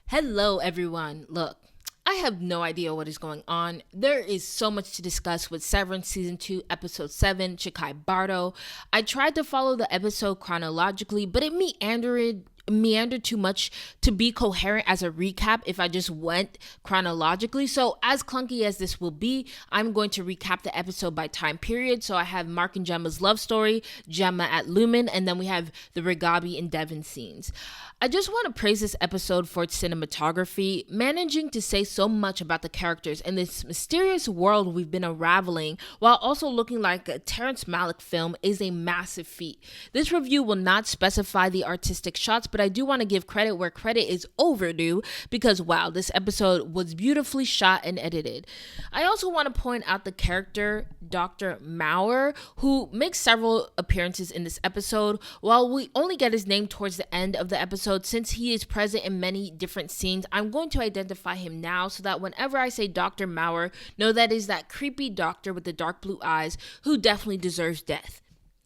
Hello, everyone. Look, I have no idea what is going on. There is so much to discuss with Severance Season 2, Episode 7, Chikhai Bardo. I tried to follow the episode chronologically, but it meandered too much to be coherent as a recap if I just went chronologically. So, as clunky as this will be, I'm going to recap the episode by time period. So, I have Mark and Gemma's love story, Gemma at Lumen, and then we have the Regabi and Devon scenes. I just want to praise this episode for its cinematography, managing to say so much about the characters and this mysterious world we've been unraveling while also looking like a Terrence Malick film is a massive feat. This review will not specify the artistic shots, but I do want to give credit where credit is overdue because wow, this episode was beautifully shot and edited. I also want to point out the character Dr. Maurer, who makes several appearances in this episode. While we only get his name towards the end of the episode, since he is present in many different scenes, I'm going to identify him now so that whenever I say Dr. Maurer, know that is that creepy doctor with the dark blue eyes who definitely deserves death.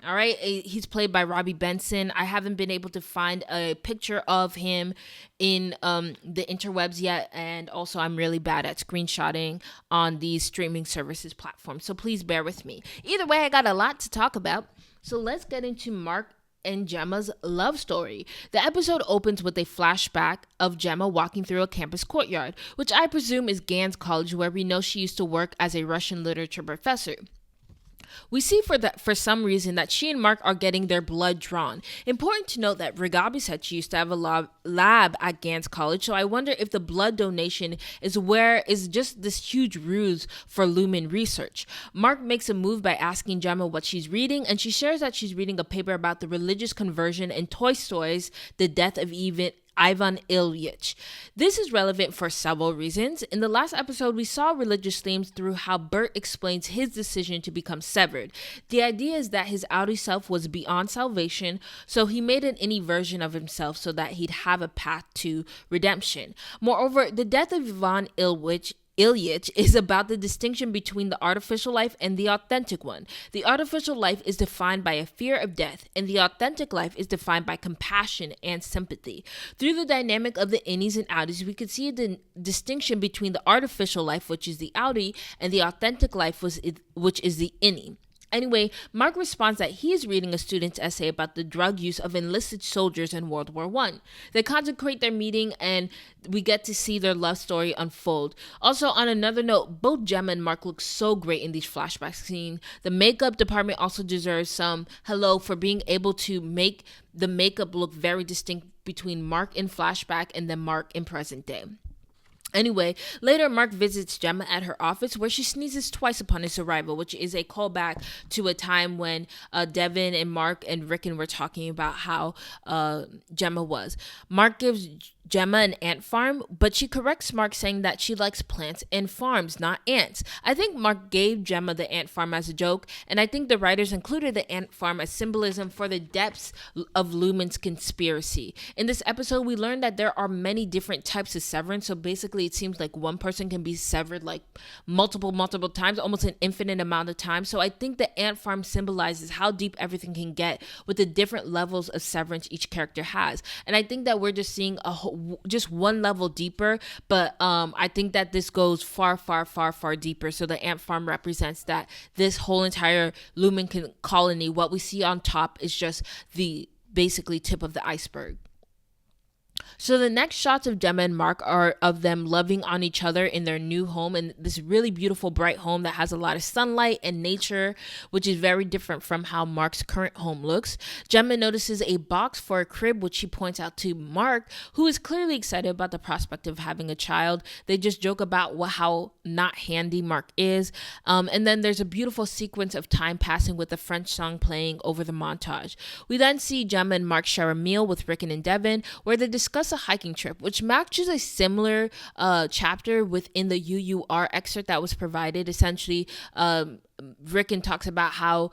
All right, he's played by Robbie Benson. I haven't been able to find a picture of him in the interwebs yet, and also I'm really bad at screenshotting on these streaming services platforms, so please bear with me. Either way, I got a lot to talk about, so let's get into Mark and Gemma's love story. The episode opens with a flashback of Gemma walking through a campus courtyard, which I presume is Gans College, where we know she used to work as a Russian literature professor. We see for some reason that she and Mark are getting their blood drawn. Important to note that Regabi said she used to have a lab at Gans College, so I wonder if the blood donation is just this huge ruse for Lumen research. Mark makes a move by asking Gemma what she's reading, and she shares that she's reading a paper about the religious conversion in Tolstoy's The Death of Ivan Ilyich. This is relevant for several reasons. In the last episode, we saw religious themes through how Bert explains his decision to become severed. The idea is that his outie self was beyond salvation, so he made an innie version of himself so that he'd have a path to redemption. Moreover, the death of Ivan Ilyich is about the distinction between the artificial life and the authentic one. The artificial life is defined by a fear of death, and the authentic life is defined by compassion and sympathy. Through the dynamic of the innies and outies, we could see the distinction between the artificial life, which is the outie, and the authentic life, which is the innie. Anyway, Mark responds that he is reading a student's essay about the drug use of enlisted soldiers in World War I. They consecrate their meeting and we get to see their love story unfold. Also, on another note, both Gemma and Mark look so great in these flashback scenes. The makeup department also deserves some hello for being able to make the makeup look very distinct between Mark in flashback and then Mark in present day. Anyway, later Mark visits Gemma at her office where she sneezes twice upon his arrival, which is a callback to a time when Devin and Mark and Rickon were talking about how Gemma was. Mark gives Gemma an ant farm, but she corrects Mark saying that she likes plants and farms, not ants. I think Mark gave Gemma the ant farm as a joke, and I think the writers included the ant farm as symbolism for the depths of Lumen's conspiracy. In this episode, we learned that there are many different types of severance, so basically it seems like one person can be severed like multiple times, almost an infinite amount of time. So I think the ant farm symbolizes how deep everything can get with the different levels of severance each character has. And I think that we're just seeing just one level deeper, but I think that this goes far deeper. So the ant farm represents that this whole entire Lumen colony, what we see on top is just the basically tip of the iceberg. So the next shots of Gemma and Mark are of them loving on each other in their new home, and this really beautiful bright home that has a lot of sunlight and nature, which is very different from how Mark's current home looks. Gemma notices a box for a crib, which she points out to Mark, who is clearly excited about the prospect of having a child. They just joke about how not handy Mark is. And then there's a beautiful sequence of time passing with a French song playing over the montage. We then see Gemma and Mark share a meal with Rickon and Devin, where they discuss a hiking trip, which matches a similar chapter within the UUR excerpt that was provided. Essentially, Rickon talks about how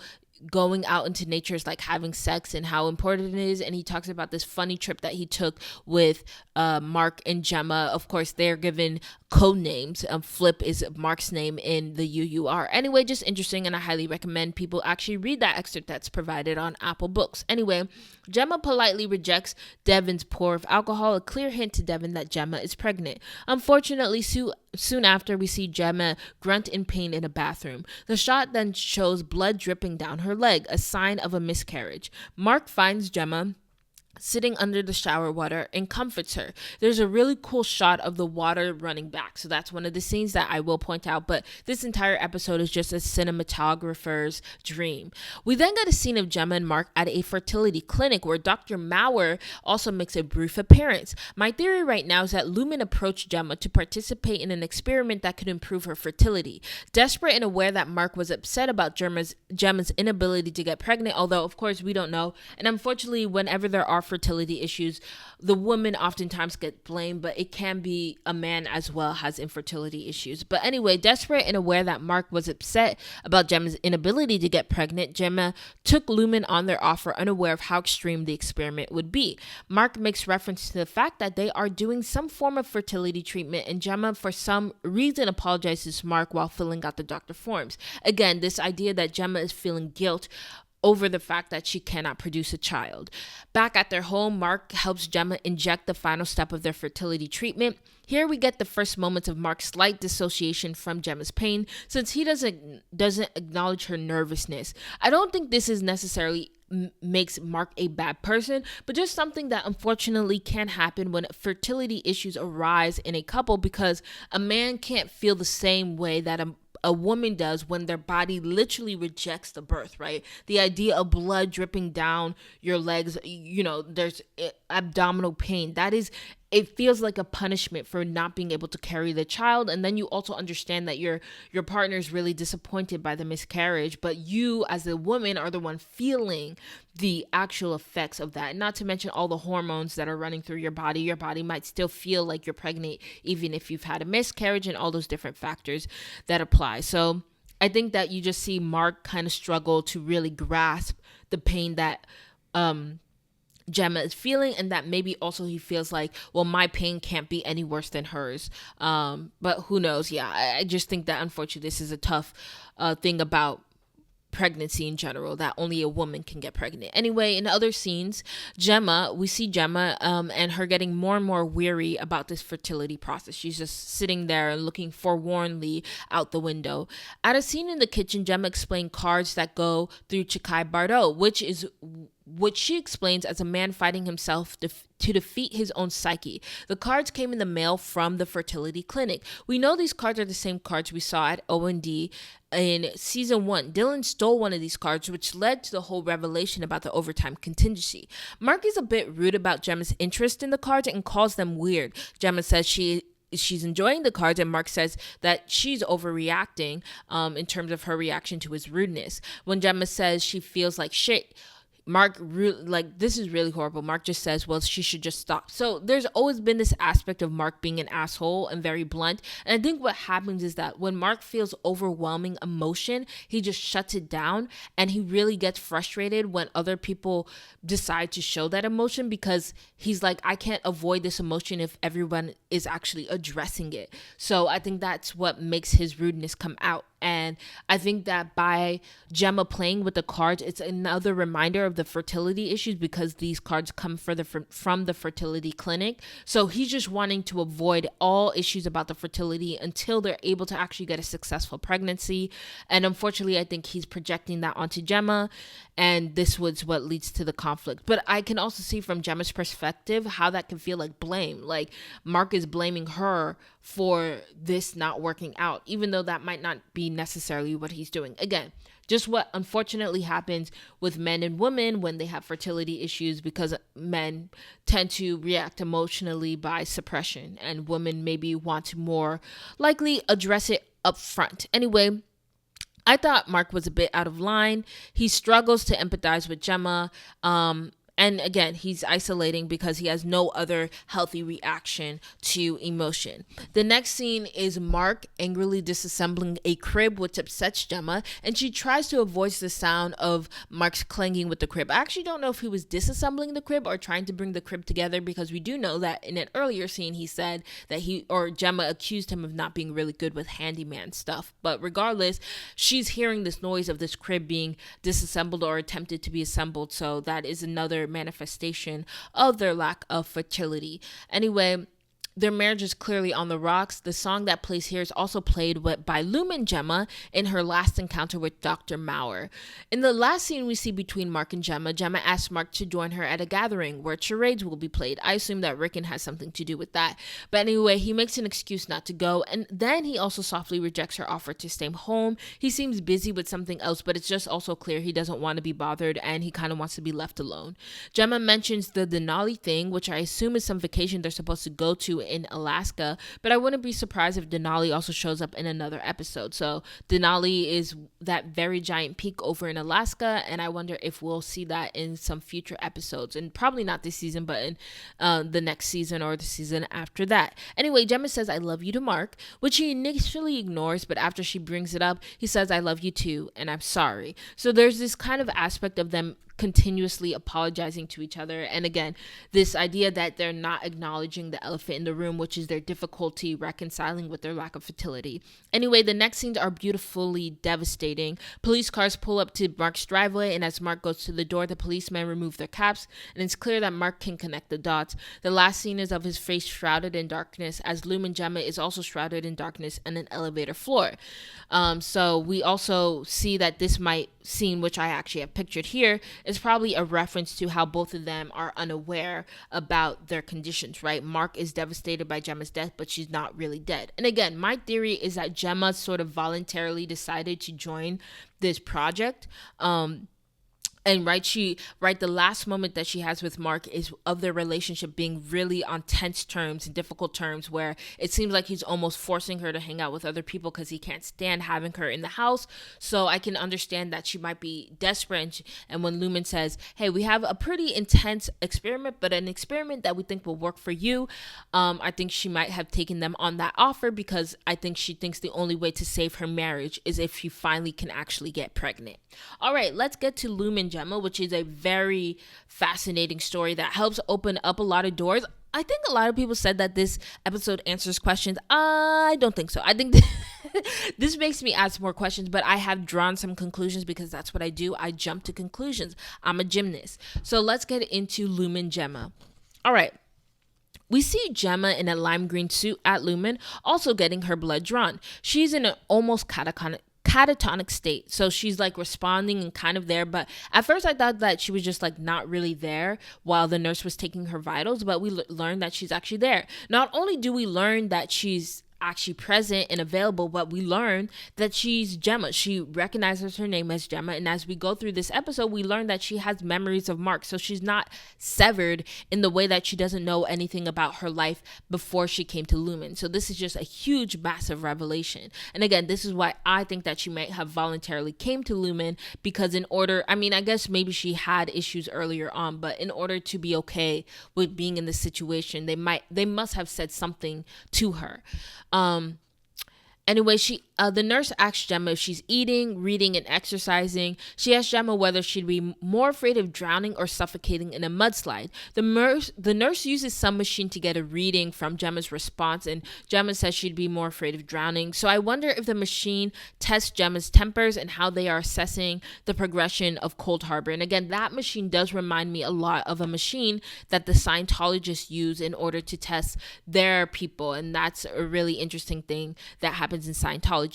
going out into nature is like having sex and how important it is. And he talks about this funny trip that he took with Mark and Gemma. Of course, they're given code names. Flip is Mark's name in the UUR. Anyway, just interesting, and I highly recommend people actually read that excerpt that's provided on Apple Books. Anyway, Gemma politely rejects Devon's pour of alcohol, a clear hint to Devon that Gemma is pregnant. Unfortunately, soon after, we see Gemma grunt in pain in a bathroom. The shot then shows blood dripping down her leg, a sign of a miscarriage. Mark finds Gemma sitting under the shower water and comforts her. There's a really cool shot of the water running back. So that's one of the scenes that I will point out. But this entire episode is just a cinematographer's dream. We then get a scene of Gemma and Mark at a fertility clinic where Dr. Maurer also makes a brief appearance. My theory right now is that Lumen approached Gemma to participate in an experiment that could improve her fertility. Desperate and aware that Mark was upset about Gemma's inability to get pregnant, although of course we don't know. And unfortunately, whenever there are fertility issues, the women oftentimes get blamed, but it can be a man as well has infertility issues. But anyway, desperate and aware that Mark was upset about Gemma's inability to get pregnant, Gemma took Lumen on their offer, unaware of how extreme the experiment would be. Mark makes reference to the fact that they are doing some form of fertility treatment, and Gemma for some reason apologizes to Mark while filling out the doctor forms. Again, this idea that Gemma is feeling guilt over the fact that she cannot produce a child. Back at their home, Mark helps Gemma inject the final step of their fertility treatment. Here we get the first moments of Mark's slight dissociation from Gemma's pain, since he doesn't acknowledge her nervousness. I don't think this is necessarily makes Mark a bad person, but just something that unfortunately can happen when fertility issues arise in a couple, because a man can't feel the same way that a woman does when their body literally rejects the birth, right? The idea of blood dripping down your legs, there's abdominal pain. It feels like a punishment for not being able to carry the child. And then you also understand that your partner is really disappointed by the miscarriage, but you as a woman are the one feeling the actual effects of that. Not to mention all the hormones that are running through your body. Your body might still feel like you're pregnant even if you've had a miscarriage, and all those different factors that apply. So I think that you just see Mark kind of struggle to really grasp the pain that Gemma is feeling, and that maybe also he feels like, well, my pain can't be any worse than hers. But who knows? Yeah, I just think that unfortunately this is a tough thing about pregnancy in general, that only a woman can get pregnant. Anyway, in other scenes, we see Gemma and her getting more and more weary about this fertility process. She's just sitting there and looking forlornly out the window. At a scene in the kitchen, Gemma explained cards that go through Chikhai Bardo, which she explains as a man fighting himself to defeat his own psyche. The cards came in the mail from the fertility clinic. We know these cards are the same cards we saw at O&D in season 1. Dylan stole one of these cards, which led to the whole revelation about the overtime contingency. Mark is a bit rude about Gemma's interest in the cards and calls them weird. Gemma says she's enjoying the cards, and Mark says that she's overreacting in terms of her reaction to his rudeness. When Gemma says she feels like shit, Mark, this is really horrible. Mark just says, well, she should just stop. So there's always been this aspect of Mark being an asshole and very blunt. And I think what happens is that when Mark feels overwhelming emotion, he just shuts it down, and he really gets frustrated when other people decide to show that emotion, because he's like, I can't avoid this emotion if everyone is actually addressing it. So I think that's what makes his rudeness come out. And I think that by Gemma playing with the cards, it's another reminder of the fertility issues, because these cards come from the fertility clinic. So he's just wanting to avoid all issues about the fertility until they're able to actually get a successful pregnancy. And unfortunately, I think he's projecting that onto Gemma, and this was what leads to the conflict. But I can also see from Gemma's perspective how that can feel like blame. Like Mark is blaming her for this not working out, even though that might not be necessarily what he's doing. Again, just what unfortunately happens with men and women when they have fertility issues, because men tend to react emotionally by suppression, and women maybe want to more likely address it up front. Anyway, I thought Mark was a bit out of line. He struggles to empathize with Gemma, And again, he's isolating because he has no other healthy reaction to emotion. The next scene is Mark angrily disassembling a crib, which upsets Gemma, and she tries to avoid the sound of Mark's clanging with the crib. I actually don't know if he was disassembling the crib or trying to bring the crib together, because we do know that in an earlier scene he said that Gemma accused him of not being really good with handyman stuff. But regardless, she's hearing this noise of this crib being disassembled or attempted to be assembled, so that is another manifestation of their lack of fertility. Anyway, their marriage is clearly on the rocks. The song that plays here is also played by Lumen Gemma in her last encounter with Dr. Maurer. In the last scene we see between Mark and Gemma asks Mark to join her at a gathering where charades will be played. I assume that Rickon has something to do with that. But anyway, he makes an excuse not to go, and then he also softly rejects her offer to stay home. He seems busy with something else, but it's just also clear he doesn't want to be bothered and he kind of wants to be left alone. Gemma mentions the Denali thing, which I assume is some vacation they're supposed to go to in Alaska, but I wouldn't be surprised if Denali also shows up in another episode. So Denali is that very giant peak over in Alaska, and I wonder if we'll see that in some future episodes, and probably not this season, but in the next season or the season after that. Anyway, Gemma says I love you to Mark, which he initially ignores, but after she brings it up, he says I love you too and I'm sorry. So there's this kind of aspect of them continuously apologizing to each other, and again, this idea that they're not acknowledging the elephant in the room, which is their difficulty reconciling with their lack of fertility. Anyway, the next scenes are beautifully devastating. Police cars pull up to Mark's driveway, and as Mark goes to the door, the policemen remove their caps, and it's clear that Mark can connect the dots. The last scene is of his face shrouded in darkness, as Lumen Gemma is also shrouded in darkness on an elevator floor. So we also see that this scene, which I actually have pictured here, is probably a reference to how both of them are unaware about their conditions, right? Mark is devastated by Gemma's death, but she's not really dead. And again, my theory is that Gemma sort of voluntarily decided to join this project. And the last moment that she has with Mark is of their relationship being really on tense terms and difficult terms, where it seems like he's almost forcing her to hang out with other people because he can't stand having her in the house. So I can understand that she might be desperate. And when Lumen says, hey, we have a pretty intense experiment, but an experiment that we think will work for you, I think she might have taken them on that offer, because I think she thinks the only way to save her marriage is if she finally can actually get pregnant. All right, let's get to Lumen Gemma, which is a very fascinating story that helps open up a lot of doors. I think a lot of people said that this episode answers questions. I don't think so. I think this makes me ask more questions, but I have drawn some conclusions because that's what I do. I jump to conclusions. I'm a gymnast. So let's get into Lumen Gemma. All right. We see Gemma in a lime green suit at Lumen, also getting her blood drawn. She's in an almost catatonic state, so she's like responding and kind of there, but at first I thought that she was just like not really there while the nurse was taking her vitals, but we learned that she's actually there. Not only do we learn that she's actually present and available, but we learn that she's Gemma. She recognizes her name as Gemma, and as we go through this episode, we learn that she has memories of Mark, so she's not severed in the way that she doesn't know anything about her life before she came to Lumen. So this is just a huge, massive revelation. And again, this is why I think that she might have voluntarily came to Lumen, because I guess maybe she had issues earlier on, but in order to be okay with being in this situation, they must have said something to her. Anyway, the nurse asks Gemma if she's eating, reading, and exercising. She asks Gemma whether she'd be more afraid of drowning or suffocating in a mudslide. The nurse uses some machine to get a reading from Gemma's response, and Gemma says she'd be more afraid of drowning. So I wonder if the machine tests Gemma's tempers and how they are assessing the progression of Cold Harbor. And again, that machine does remind me a lot of a machine that the Scientologists use in order to test their people, and that's a really interesting thing that happens in Scientology.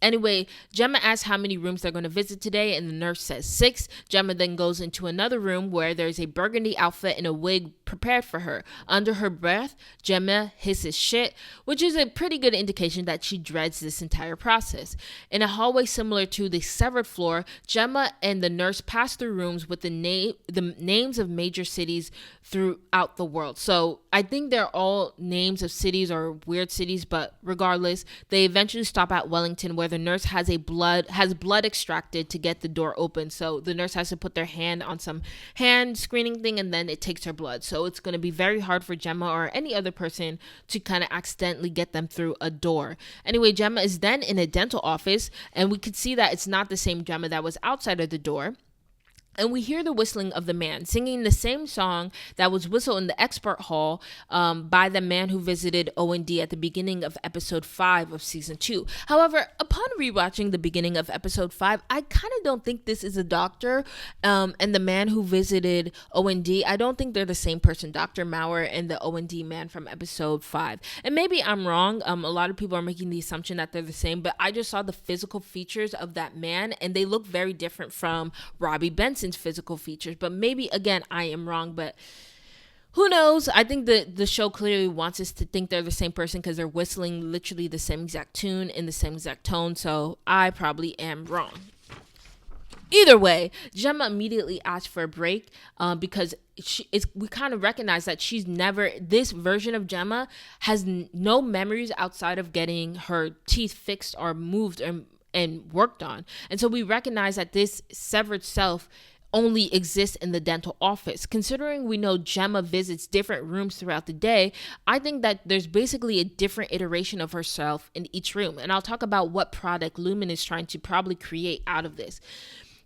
Anyway, Gemma asks how many rooms they're going to visit today, and the nurse says 6. Gemma then goes into another room where there's a burgundy outfit and a wig prepared for her. Under her breath, Gemma hisses shit, which is a pretty good indication that she dreads this entire process. In a hallway similar to the severed floor, Gemma and the nurse pass through rooms with the names of major cities throughout the world. So I think they're all names of cities or weird cities, but regardless, they eventually stop at Wellington, where the nurse has blood extracted to get the door open. So the nurse has to put their hand on some hand screening thing, and then it takes her blood. So it's going to be very hard for Gemma or any other person to kind of accidentally get them through a door. Anyway, Gemma is then in a dental office, and we could see that it's not the same Gemma that was outside of the door. And we hear the whistling of the man singing the same song that was whistled in the expert hall by the man who visited O&D at the beginning of episode 5 of season 2. However, upon rewatching the beginning of episode 5, I kind of don't think this is a doctor and the man who visited O&D. I don't think they're the same person, Dr. Maurer and the O&D man from episode 5. And maybe I'm wrong. A lot of people are making the assumption that they're the same, but I just saw the physical features of that man and they look very different from Robbie Benson's physical features. But maybe again I am wrong, but who knows? I think the show clearly wants us to think they're the same person because they're whistling literally the same exact tune in the same exact tone. So I probably am wrong. Either way, Gemma immediately asked for a break because we kind of recognize that this version of Gemma has no memories outside of getting her teeth fixed or moved and worked on. And so we recognize that this severed self only exists in the dental office. Considering we know Gemma visits different rooms throughout the day, I think that there's basically a different iteration of herself in each room. And I'll talk about what product Lumen is trying to probably create out of this.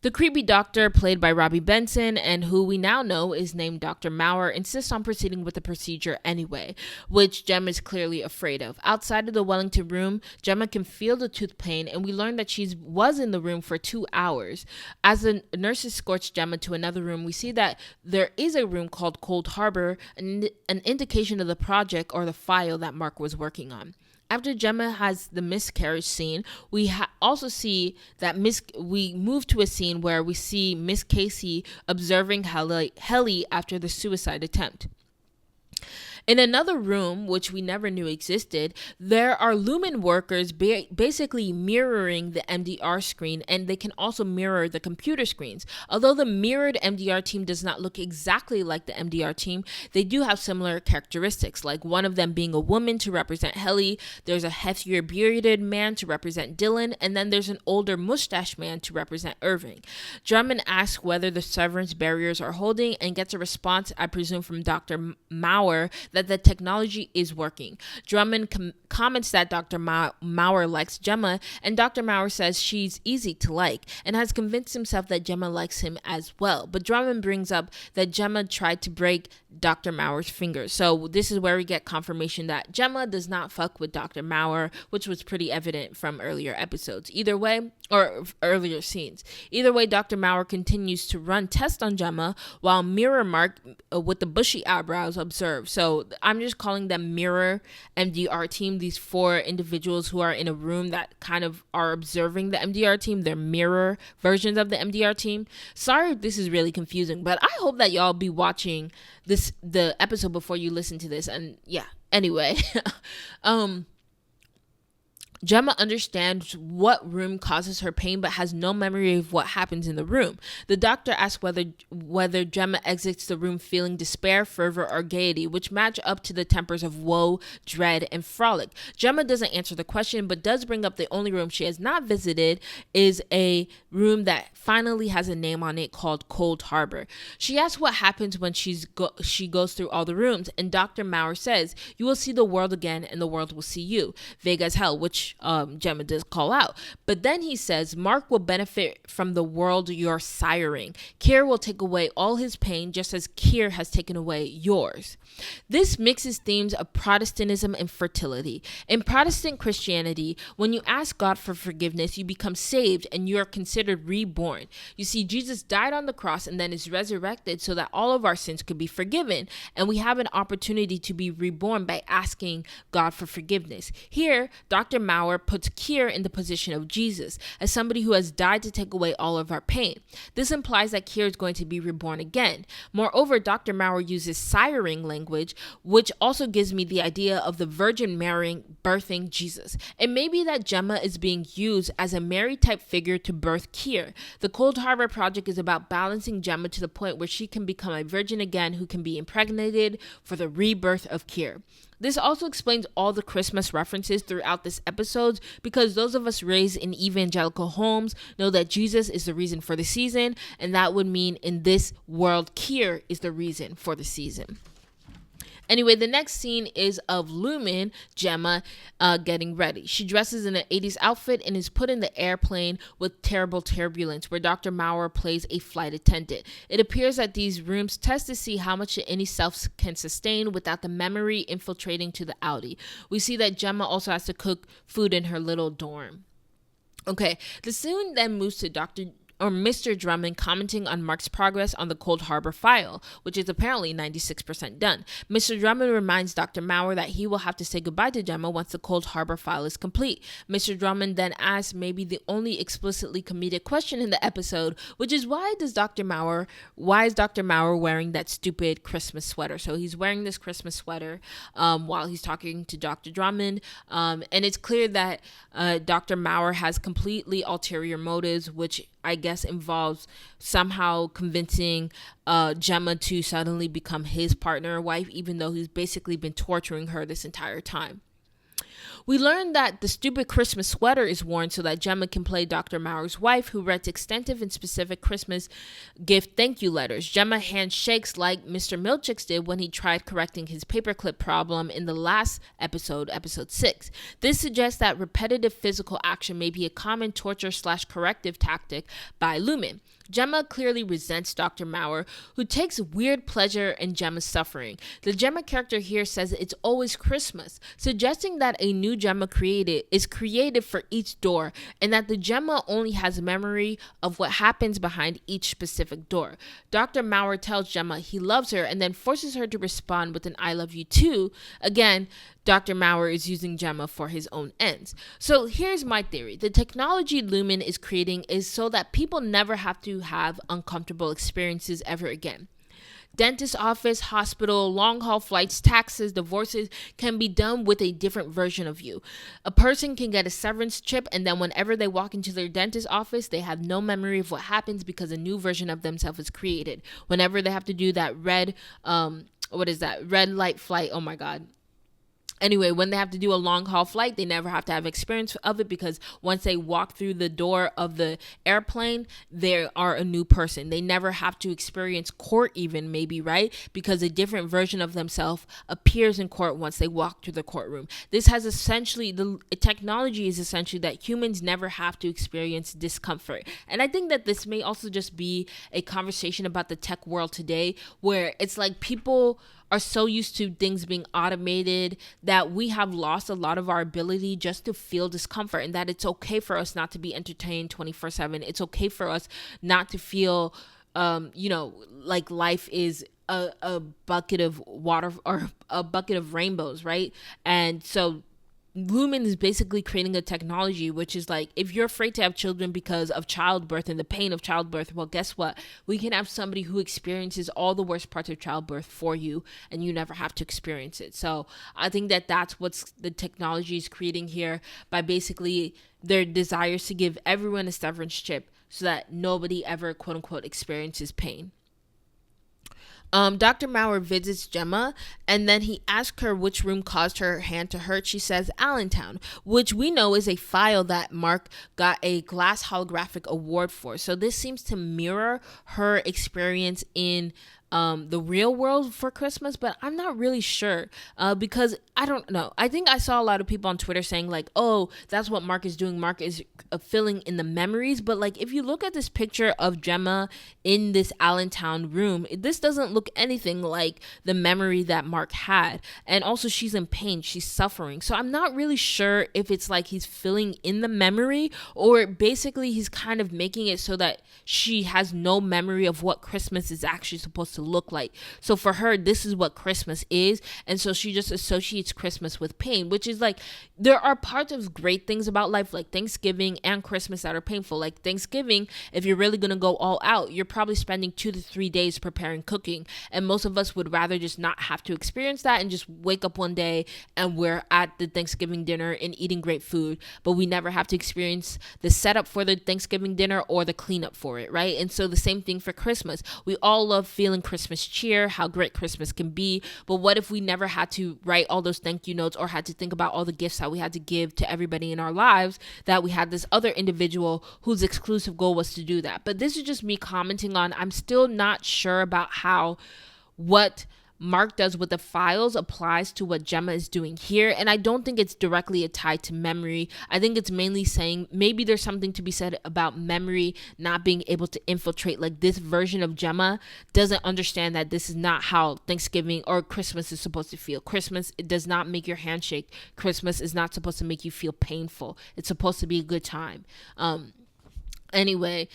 The creepy doctor, played by Robbie Benson, and who we now know is named Dr. Maurer, insists on proceeding with the procedure anyway, which Gemma is clearly afraid of. Outside of the Wellington room, Gemma can feel the tooth pain, and we learn that she was in the room for 2 hours. As the nurse escorts Gemma to another room, we see that there is a room called Cold Harbor, an indication of the project or the file that Mark was working on. After Gemma has the miscarriage scene, we also see that we move to a scene where we see Miss Casey observing Helly after the suicide attempt. In another room, which we never knew existed, there are Lumen workers basically mirroring the MDR screen, and they can also mirror the computer screens. Although the mirrored MDR team does not look exactly like the MDR team, they do have similar characteristics, like one of them being a woman to represent Helly, there's a heftier bearded man to represent Dylan, and then there's an older mustache man to represent Irving. Drummond asks whether the severance barriers are holding and gets a response, I presume from Dr. Maurer, that the technology is working. Drummond comments that Dr. Maurer likes Gemma, and Dr. Maurer says she's easy to like and has convinced himself that Gemma likes him as well. But Drummond brings up that Gemma tried to break Dr. Maurer's fingers. So this is where we get confirmation that Gemma does not fuck with Dr. Maurer, which was pretty evident from earlier episodes. Either way, or earlier scenes. Either way, Dr. Maurer continues to run tests on Gemma while Mirror Mark with the bushy eyebrows observe. So I'm just calling them Mirror MDR team. These 4 individuals who are in a room that kind of are observing the MDR team. They're mirror versions of the MDR team. Sorry if this is really confusing, but I hope that y'all be watching the episode before you listen to this. And yeah, anyway, Gemma understands what room causes her pain but has no memory of what happens in the room. The doctor asks whether Gemma exits the room feeling despair, fervor, or gaiety, which match up to the tempers of woe, dread, and frolic. Gemma doesn't answer the question but does bring up the only room she has not visited is a room that finally has a name on it called Cold Harbor. She asks what happens when she goes through all the rooms, and Dr. Maurer says, "You will see the world again and the world will see you." Vague as hell, which Gemma does call out. But then he says, Mark will benefit from the world you're siring. Kier will take away all his pain just as Kier has taken away yours. This mixes themes of Protestantism and fertility. In Protestant Christianity, when you ask God for forgiveness, you become saved and you're considered reborn. You see, Jesus died on the cross and then is resurrected so that all of our sins could be forgiven, and we have an opportunity to be reborn by asking God for forgiveness. Here, Dr. Maurer puts Kier in the position of Jesus, as somebody who has died to take away all of our pain. This implies that Kier is going to be reborn again. Moreover, Dr. Maurer uses siring language, which also gives me the idea of the Virgin marrying birthing Jesus. It may be that Gemma is being used as a Mary type figure to birth Kier. The Cold Harbor Project is about balancing Gemma to the point where she can become a virgin again who can be impregnated for the rebirth of Kier. This also explains all the Christmas references throughout this episode, because those of us raised in evangelical homes know that Jesus is the reason for the season, and that would mean in this world, Kier is the reason for the season. Anyway, the next scene is of Lumen, Gemma, getting ready. She dresses in an 80s outfit and is put in the airplane with terrible turbulence, where Dr. Maurer plays a flight attendant. It appears that these rooms test to see how much any self can sustain without the memory infiltrating to the Audi. We see that Gemma also has to cook food in her little dorm. Okay, the scene then moves to Mr. Drummond commenting on Mark's progress on the Cold Harbor file, which is apparently 96% done. Mr. Drummond reminds Dr. Maurer that he will have to say goodbye to Gemma once the Cold Harbor file is complete. Mr. Drummond then asks maybe the only explicitly comedic question in the episode, which is why is Dr. Maurer wearing that stupid Christmas sweater? So he's wearing this Christmas sweater while he's talking to Dr. Drummond, and it's clear that Dr. Maurer has completely ulterior motives, which I guess involves somehow convincing Gemma to suddenly become his partner or wife, even though he's basically been torturing her this entire time. We learned that the stupid Christmas sweater is worn so that Gemma can play Dr. Maurer's wife, who writes extensive and specific Christmas gift thank you letters. Gemma handshakes like Mr. Milchick's did when he tried correcting his paperclip problem in the last episode 6. This suggests that repetitive physical action may be a common torture/corrective tactic by Lumen. Gemma clearly resents Dr. Maurer, who takes weird pleasure in Gemma's suffering. The Gemma character here says it's always Christmas, suggesting that a new Gemma is created for each door, and that the Gemma only has memory of what happens behind each specific door. Dr. Maurer tells Gemma he loves her and then forces her to respond with an I love you too. Again, Dr. Maurer is using Gemma for his own ends. So here's my theory. The technology Lumen is creating is so that people never have to have uncomfortable experiences ever again. Dentist office, hospital, long-haul flights, taxes, divorces can be done with a different version of you. A person can get a severance chip, and then whenever they walk into their dentist office, they have no memory of what happens because a new version of themselves is created. Whenever they have to do that red light flight, oh my God. Anyway, when they have to do a long haul flight, they never have to have experience of it, because once they walk through the door of the airplane, they are a new person. They never have to experience court even, maybe, right? Because a different version of themselves appears in court once they walk through the courtroom. This has essentially, the technology is essentially that humans never have to experience discomfort. And I think that this may also just be a conversation about the tech world today, where it's like people are so used to things being automated that we have lost a lot of our ability just to feel discomfort, and that it's okay for us not to be entertained 24/7. It's okay for us not to feel, like life is a bucket of water or a bucket of rainbows, right? And so Lumen is basically creating a technology which is like, if you're afraid to have children because of childbirth and the pain of childbirth, well, guess what? We can have somebody who experiences all the worst parts of childbirth for you, and you never have to experience it. So I think that that's what the technology is creating here, by basically their desires to give everyone a severance chip so that nobody ever, quote unquote, experiences pain. Dr. Maurer visits Gemma, and then he asks her which room caused her hand to hurt. She says Allentown, which we know is a file that Mark got a glass holographic award for. So this seems to mirror her experience in the real world for Christmas, but I'm not really sure because I don't know. I think I saw a lot of people on Twitter saying like, oh, that's what Mark is doing. Mark is filling in the memories. But like, if you look at this picture of Gemma in this Allentown room, this doesn't look anything like the memory that Mark had. And also she's in pain. She's suffering. So I'm not really sure if it's like he's filling in the memory, or basically he's kind of making it so that she has no memory of what Christmas is actually supposed to supposed to look like. So for her, this is what Christmas is. And so she just associates Christmas with pain, which is like, there are parts of great things about life, like Thanksgiving and Christmas, that are painful. Like Thanksgiving, if you're really going to go all out, you're probably spending 2 to 3 days preparing cooking. And most of us would rather just not have to experience that and just wake up one day and we're at the Thanksgiving dinner and eating great food, but we never have to experience the setup for the Thanksgiving dinner or the cleanup for it, right? And so the same thing for Christmas. We all love feeling Christmas cheer, how great Christmas can be, but what if we never had to write all those thank you notes or had to think about all the gifts that we had to give to everybody in our lives, that we had this other individual whose exclusive goal was to do that. But this is just me commenting on, I'm still not sure about how what Mark does with the files applies to what Gemma is doing here. And I don't think it's directly tied to memory. I think it's mainly saying maybe there's something to be said about memory not being able to infiltrate. Like, this version of Gemma doesn't understand that this is not how Thanksgiving or Christmas is supposed to feel. Christmas, it does not make your hand shake. Christmas is not supposed to make you feel painful. It's supposed to be a good time. Anyway,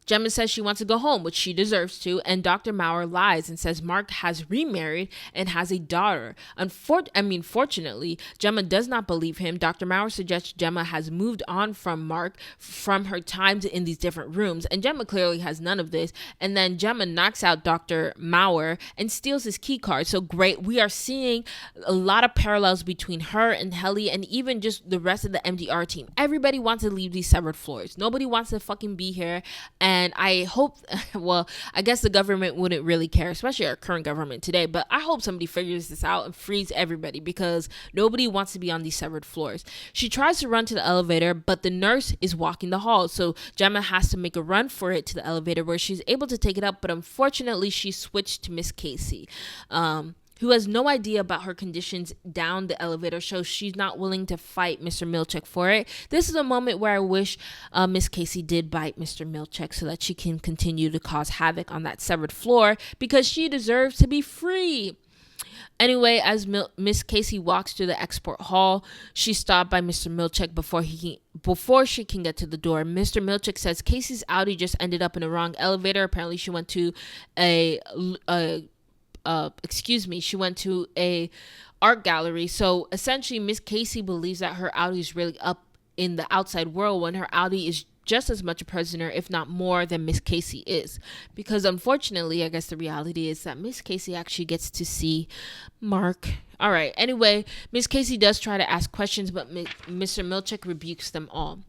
Gemma says she wants to go home, which she deserves to, and Dr. Maurer lies and says Mark has remarried and has a daughter. Fortunately, Gemma does not believe him. Dr. Maurer suggests Gemma has moved on from Mark from her times in these different rooms, and Gemma clearly has none of this. And then Gemma knocks out Dr. Maurer and steals his key card. So great. We are seeing a lot of parallels between her and Helly and even just the rest of the MDR team. Everybody wants to leave these severed floors. Nobody wants to fucking be here. And I hope, well, I guess the government wouldn't really care, especially our current government today, but I hope somebody figures this out and frees everybody, because nobody wants to be on these severed floors. She tries to run to the elevator, but the nurse is walking the hall, so Gemma has to make a run for it to the elevator, where she's able to take it up, but unfortunately she switched to Miss Casey, who has no idea about her conditions down the elevator, so she's not willing to fight Mr. Milchick for it. This is a moment where I wish Miss Casey did bite Mr. Milchick so that she can continue to cause havoc on that severed floor, because she deserves to be free. Anyway, as Miss Casey walks to the export hall, she's stopped by Mr. Milchick before she can get to the door. Mr. Milchick says Casey's Audi just ended up in the wrong elevator. Apparently she went to a art gallery. So essentially Miss Casey believes that her Audi is really up in the outside world, when her Audi is just as much a prisoner, if not more, than Miss Casey is. Because unfortunately, I guess the reality is that Miss Casey actually gets to see Mark. All right. Anyway, Miss Casey does try to ask questions, but Mr. Milchick rebukes them all.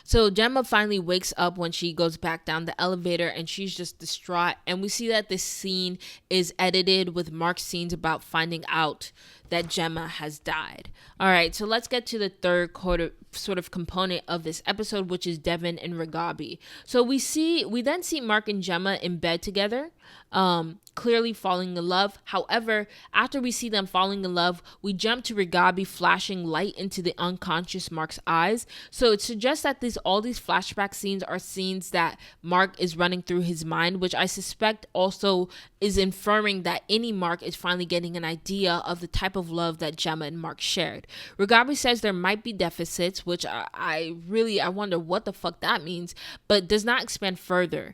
So Gemma finally wakes up when she goes back down the elevator, and she's just distraught. And we see that this scene is edited with Mark's scenes about finding out that Gemma has died. All right, so let's get to the third quarter sort of component of this episode, which is Devin and Ragabi. So we then see Mark and Gemma in bed together, clearly falling in love. However, after we see them falling in love, we jump to Ragabi flashing light into the unconscious Mark's eyes. So it suggests that all these flashback scenes are scenes that Mark is running through his mind, which I suspect also is inferring that any Mark is finally getting an idea of the type of love that Gemma and Mark shared. Ragabi says there might be deficits, which I wonder what the fuck that means, but does not expand further.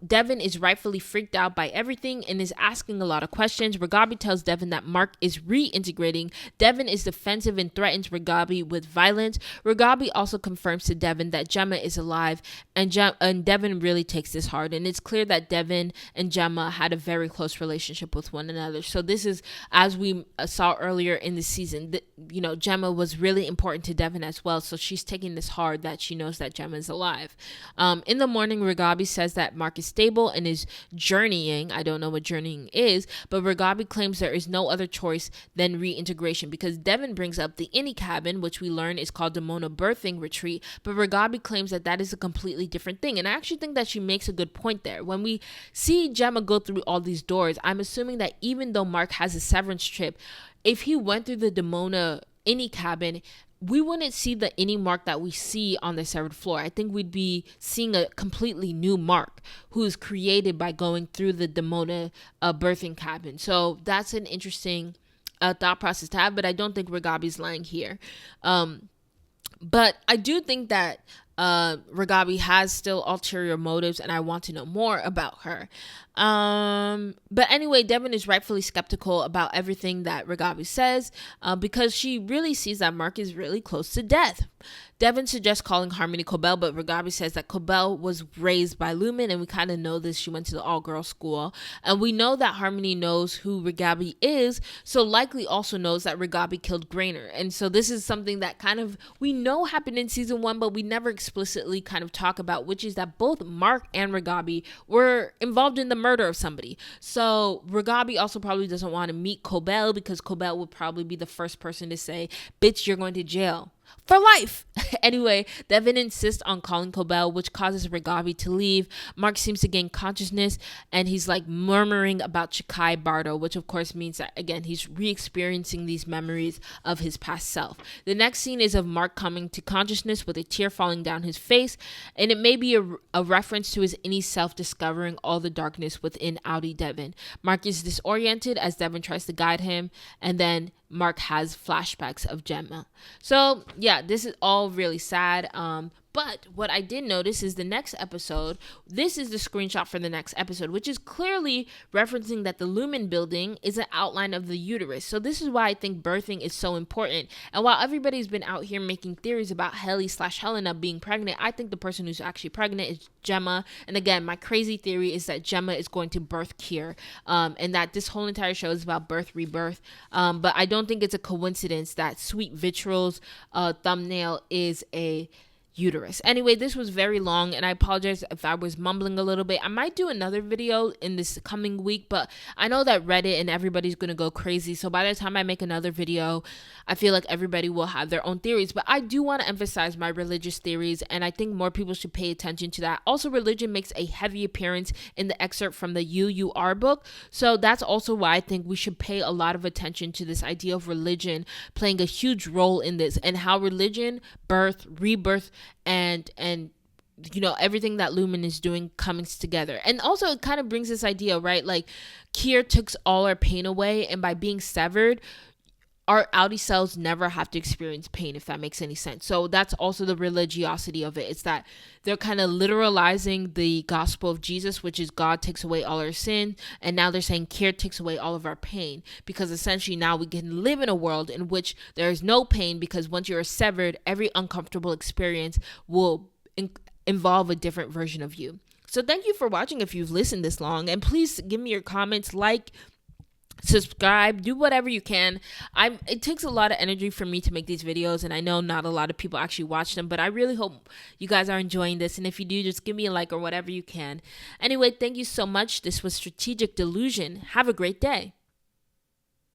Devin is rightfully freaked out by everything and is asking a lot of questions. Ragabi tells Devin that Mark is reintegrating. Devin is defensive and threatens Ragabi with violence. Ragabi also confirms to Devin that Gemma is alive, and Devin really takes this hard. And it's clear that Devin and Gemma had a very close relationship with one another. So this is, as we saw earlier in the season, Gemma was really important to Devin as well. So she's taking this hard that she knows that Gemma is alive. In the morning, Ragabi says that Mark is stable and is journeying. I don't know what journeying is, but Ragabi claims there is no other choice than reintegration, because Devin brings up the Innie cabin, which we learn is called Demona Birthing Retreat, but Ragabi claims that is a completely different thing. And I actually think that she makes a good point there. When we see Gemma go through all these doors, I'm assuming that even though Mark has a severance trip, if he went through the Demona Innie cabin, we wouldn't see the Innie Mark that we see on the severed floor. I think we'd be seeing a completely new Mark who's created by going through the Demona birthing cabin. So that's an interesting thought process to have, but I don't think Ragabi's lying here. But I do think that Ragabi has still ulterior motives, and I want to know more about her. But anyway, Devin is rightfully skeptical about everything that Ragabi says, because she really sees that Mark is really close to death. Devin suggests calling Harmony Cobell, but Ragabi says that Cobell was raised by Lumen, and we kind of know this. She went to the all-girls school, and we know that Harmony knows who Ragabi is, so likely also knows that Ragabi killed Grainer. And so this is something that kind of we know happened in season 1, but we never explicitly kind of talk about, which is that both Mark and Ragabi were involved in the murder of somebody. So Ragabi also probably doesn't want to meet Cobell, because Cobell would probably be the first person to say, bitch, you're going to jail for life. Anyway, Devin insists on calling Cobell, which causes Ragabi to leave. Mark seems to gain consciousness, and he's like murmuring about Chikhai Bardo, which of course means that, again, he's re-experiencing these memories of his past self. The next scene is of Mark coming to consciousness with a tear falling down his face, and it may be a reference to his inner self discovering all the darkness within Audi Devin. Mark is disoriented as Devin tries to guide him, and then Mark has flashbacks of Gemma. So yeah, this is all really sad. But what I did notice is the next episode, this is the screenshot for the next episode, which is clearly referencing that the Lumen building is an outline of the uterus. So this is why I think birthing is so important. And while everybody's been out here making theories about Helena being pregnant, I think the person who's actually pregnant is Gemma. And again, my crazy theory is that Gemma is going to birth Kier, and that this whole entire show is about birth, rebirth. But I don't think it's a coincidence that Sweet Vitrio's thumbnail is a uterus. Anyway, this was very long, and I apologize if I was mumbling a little bit. I might do another video in this coming week, but I know that Reddit and everybody's gonna go crazy, so by the time I make another video, I feel like everybody will have their own theories. But I do want to emphasize my religious theories, and I think more people should pay attention to that. Also, religion makes a heavy appearance in the excerpt from the UUR book, so that's also why I think we should pay a lot of attention to this idea of religion playing a huge role in this, and how religion, birth, rebirth, and you know, everything that Lumen is doing coming together. And also it kind of brings this idea, right? Like, Kier took all our pain away, and by being severed, our outie cells never have to experience pain, if that makes any sense. So that's also the religiosity of it. It's that they're kind of literalizing the gospel of Jesus, which is God takes away all our sin. And now they're saying Kier takes away all of our pain, because essentially now we can live in a world in which there is no pain, because once you're severed, every uncomfortable experience will involve a different version of you. So thank you for watching if you've listened this long, and please give me your comments, like, subscribe, do whatever you can. It takes a lot of energy for me to make these videos, and I know not a lot of people actually watch them, but I really hope you guys are enjoying this, and if you do, just give me a like or whatever you can. Anyway, thank you so much. This was Strategic Delusion. Have a great day.